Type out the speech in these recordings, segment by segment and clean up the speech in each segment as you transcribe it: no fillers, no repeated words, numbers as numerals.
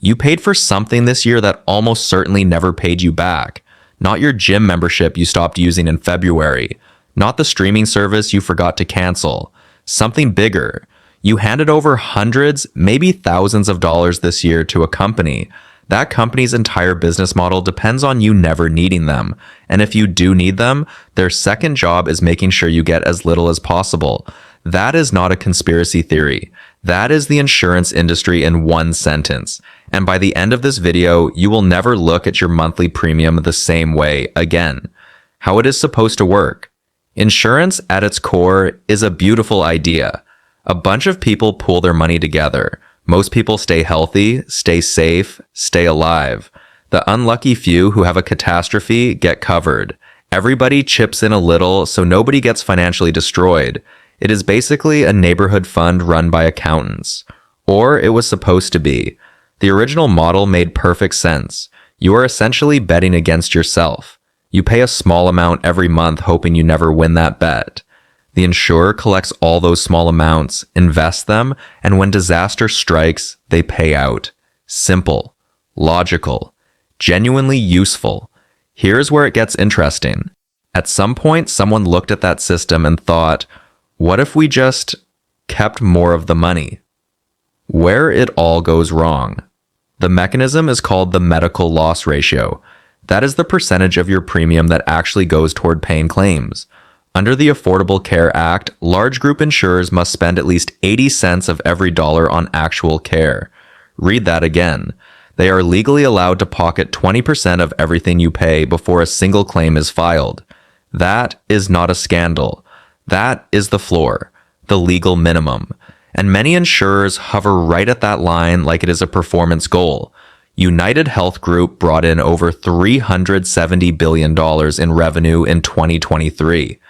You paid for something this year that almost certainly never paid you back. Not your gym membership you stopped using in February. Not the streaming service you forgot to cancel. Something bigger. You handed over hundreds, maybe thousands of dollars this year to a company. That company's entire business model depends on you never needing them. And if you do need them, their second job is making sure you get as little as possible. That is not a conspiracy theory. That is the insurance industry in one sentence. And by the end of this video, you will never look at your monthly premium the same way again. How it is supposed to work. Insurance at its core is a beautiful idea. A bunch of people pool their money together. Most people stay healthy, stay safe, stay alive. The unlucky few who have a catastrophe get covered. Everybody chips in a little so nobody gets financially destroyed. It is basically a neighborhood fund run by accountants. Or it was supposed to be. The original model made perfect sense. You are essentially betting against yourself. You pay a small amount every month hoping you never win that bet. The insurer collects all those small amounts, invests them, and when disaster strikes, they pay out. Simple, logical, genuinely useful. Here's where it gets interesting. At some point, someone looked at that system and thought, what if we just kept more of the money? Where it all goes wrong. The mechanism is called the medical loss ratio. That is the percentage of your premium that actually goes toward paying claims. Under the Affordable Care Act, large group insurers must spend at least 80 cents of every dollar on actual care. Read that again. They are legally allowed to pocket 20% of everything you pay before a single claim is filed. That is not a scandal. That is the floor, the legal minimum. And many insurers hover right at that line like it is a performance goal. United Health Group brought in over $370 billion in revenue in 2023.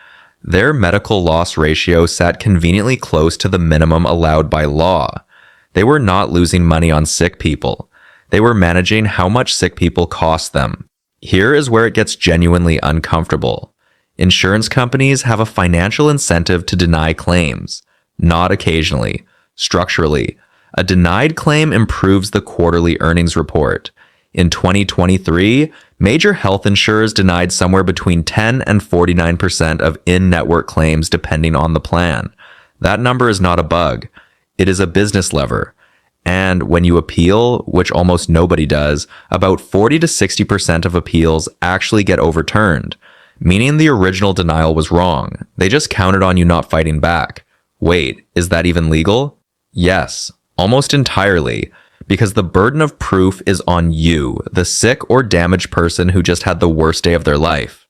Their medical loss ratio sat conveniently close to the minimum allowed by law. They were not losing money on sick people. They were managing how much sick people cost them. Here is where it gets genuinely uncomfortable. Insurance companies have a financial incentive to deny claims. Not occasionally. Structurally. A denied claim improves the quarterly earnings report. In 2023, major health insurers denied somewhere between 10 and 49% of in-network claims depending on the plan. That number is not a bug. It is a business lever. And when you appeal, which almost nobody does, about 40 to 60% of appeals actually get overturned, meaning the original denial was wrong. They just counted on you not fighting back. Wait, is that even legal? Yes, almost entirely. Because the burden of proof is on you, the sick or damaged person who just had the worst day of their life.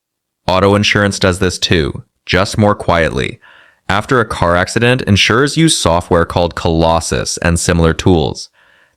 Auto insurance does this too, just more quietly. After a car accident, insurers use software called Colossus and similar tools.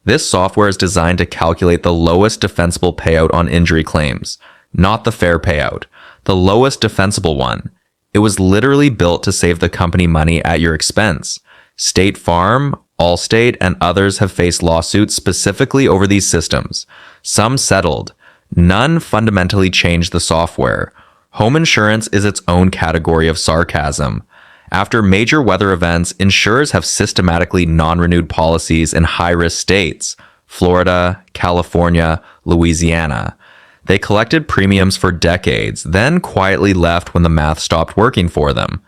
This software is designed to calculate the lowest defensible payout on injury claims, not the fair payout, the lowest defensible one. It was literally built to save the company money at your expense. State Farm, Allstate, and others have faced lawsuits specifically over these systems. Some settled. None fundamentally changed the software. Home insurance is its own category of sarcasm. After major weather events, insurers have systematically non-renewed policies in high-risk states, Florida, California, Louisiana. They collected premiums for decades, then quietly left when the math stopped working for them.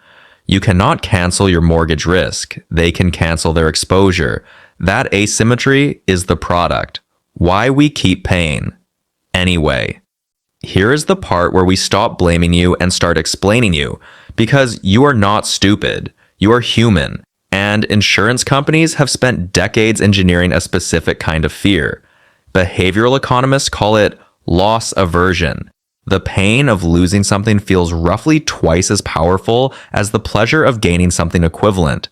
You cannot cancel your mortgage risk. They can cancel their exposure. That asymmetry is the product. Why we keep paying. Anyway, here is the part where we stop blaming you and start explaining you. Because you are not stupid. You are human. And insurance companies have spent decades engineering a specific kind of fear. Behavioral economists call it loss aversion. The pain of losing something feels roughly twice as powerful as the pleasure of gaining something equivalent.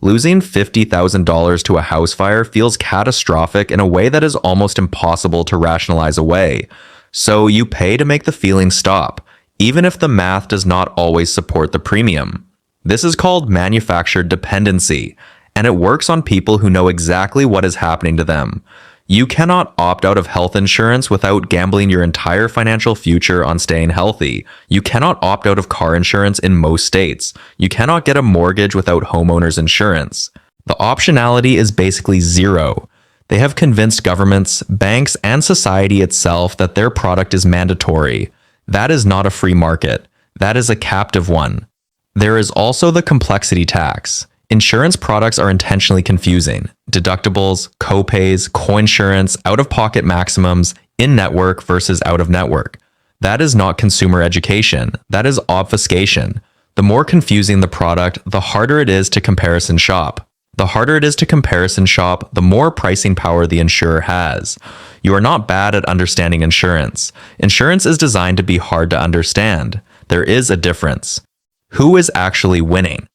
Losing $50,000 to a house fire feels catastrophic in a way that is almost impossible to rationalize away. So you pay to make the feeling stop, even if the math does not always support the premium. This is called manufactured dependency, and it works on people who know exactly what is happening to them. You cannot opt out of health insurance without gambling your entire financial future on staying healthy. You cannot opt out of car insurance in most states. You cannot get a mortgage without homeowners insurance. The optionality is basically zero. They have convinced governments, banks, and society itself that their product is mandatory. That is not a free market. That is a captive one. There is also the complexity tax. Insurance products are intentionally confusing. Deductibles, copays, coinsurance, out-of-pocket maximums, in-network versus out-of-network. That is not consumer education. That is obfuscation. The more confusing the product, the harder it is to comparison shop. The harder it is to comparison shop, the more pricing power the insurer has. You are not bad at understanding insurance. Insurance is designed to be hard to understand. There is a difference. Who is actually winning?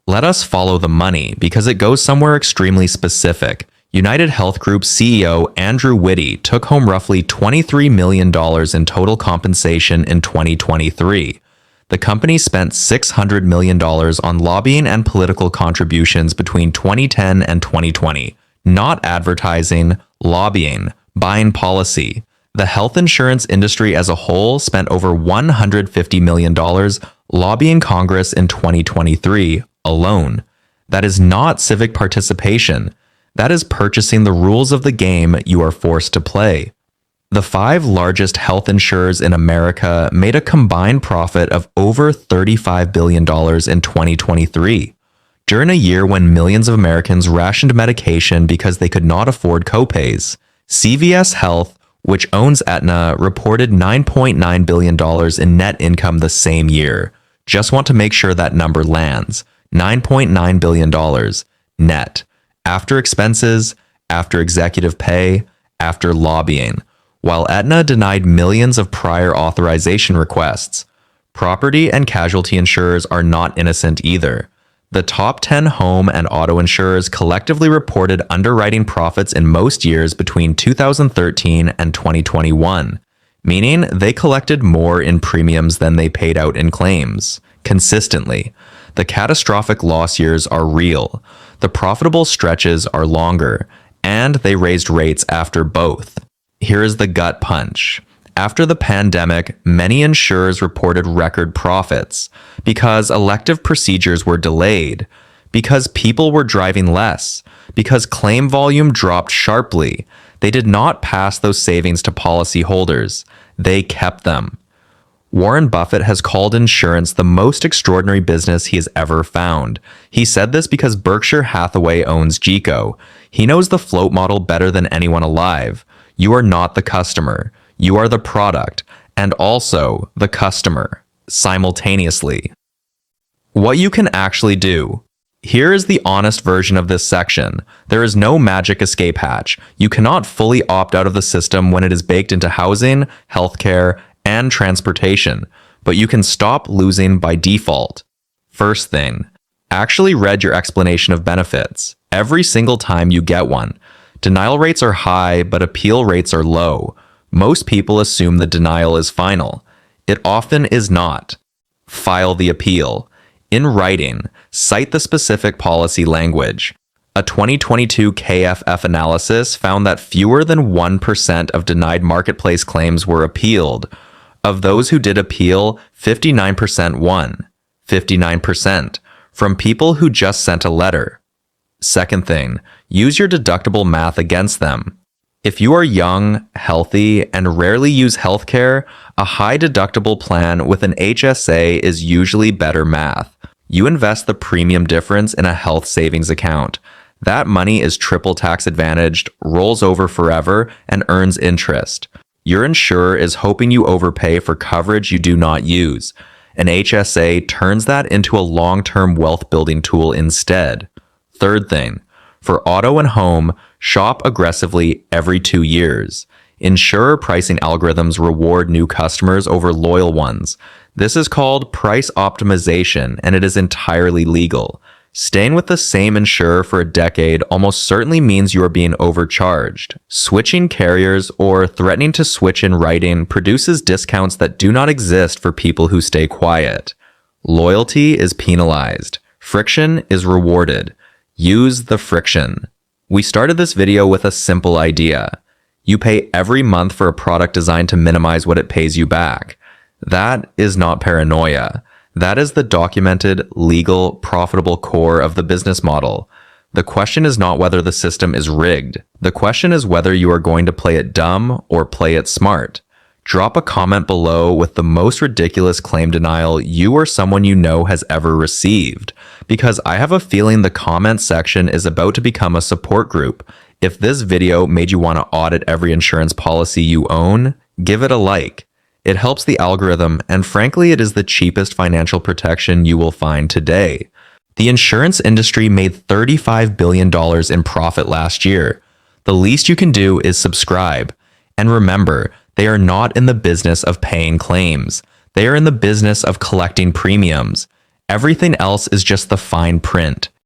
Let us follow the money because it goes somewhere extremely specific. United Health Group CEO Andrew Whitty took home roughly $23 million in total compensation in 2023. The company spent $600 million on lobbying and political contributions between 2010 and 2020. Not advertising, lobbying, buying policy. The health insurance industry as a whole spent over $150 million lobbying Congress in 2023 alone. That is not civic participation. That is purchasing the rules of the game you are forced to play. The 5 largest health insurers in America made a combined profit of over $35 billion in 2023. During a year when millions of Americans rationed medication because they could not afford copays, CVS Health, which owns Aetna, reported $9.9 billion in net income the same year. Just want to make sure that number lands. $9.9 billion net, after expenses, after executive pay, after lobbying, while Aetna denied millions of prior authorization requests. Property and casualty insurers are not innocent either. The top 10 home and auto insurers collectively reported underwriting profits in most years between 2013 and 2021, meaning they collected more in premiums than they paid out in claims, consistently. The catastrophic loss years are real, the profitable stretches are longer, and they raised rates after both. Here is the gut punch. After the pandemic, many insurers reported record profits because elective procedures were delayed, because people were driving less, because claim volume dropped sharply. They did not pass those savings to policyholders. They kept them. Warren Buffett has called insurance the most extraordinary business he has ever found. He said this because Berkshire Hathaway owns GEICO. He knows the float model better than anyone alive. You are not the customer. You are the product, and also the customer, simultaneously. What you can actually do. Here is the honest version of this section. There is no magic escape hatch. You cannot fully opt out of the system when it is baked into housing, healthcare, and transportation, but you can stop losing by default. First thing, actually read your explanation of benefits every single time you get one. Denial rates are high, but appeal rates are low. Most people assume the denial is final. It often is not. File the appeal. In writing, cite the specific policy language. A 2022 KFF analysis found that fewer than 1% of denied marketplace claims were appealed. Of those who did appeal, 59% won. 59% from people who just sent a letter. Second thing, use your deductible math against them. If you are young, healthy, and rarely use healthcare, a high deductible plan with an HSA is usually better math. You invest the premium difference in a health savings account. That money is triple tax advantaged, rolls over forever, and earns interest. Your insurer is hoping you overpay for coverage you do not use. An HSA turns that into a long-term wealth building tool instead. Third thing, for auto and home, shop aggressively every 2 years. Insurer pricing algorithms reward new customers over loyal ones. This is called price optimization, and it is entirely legal. Staying with the same insurer for a decade almost certainly means you are being overcharged. Switching carriers or threatening to switch in writing produces discounts that do not exist for people who stay quiet. Loyalty is penalized. Friction is rewarded. Use the friction. We started this video with a simple idea. You pay every month for a product designed to minimize what it pays you back. That is not paranoia. That is the documented, legal, profitable core of the business model. The question is not whether the system is rigged. The question is whether you are going to play it dumb or play it smart. Drop a comment below with the most ridiculous claim denial you or someone you know has ever received, because I have a feeling the comment section is about to become a support group. If this video made you want to audit every insurance policy you own, give it a like. It helps the algorithm, and frankly, it is the cheapest financial protection you will find today. The insurance industry made $35 billion in profit last year. The least you can do is subscribe. And remember, they are not in the business of paying claims. They are in the business of collecting premiums. Everything else is just the fine print.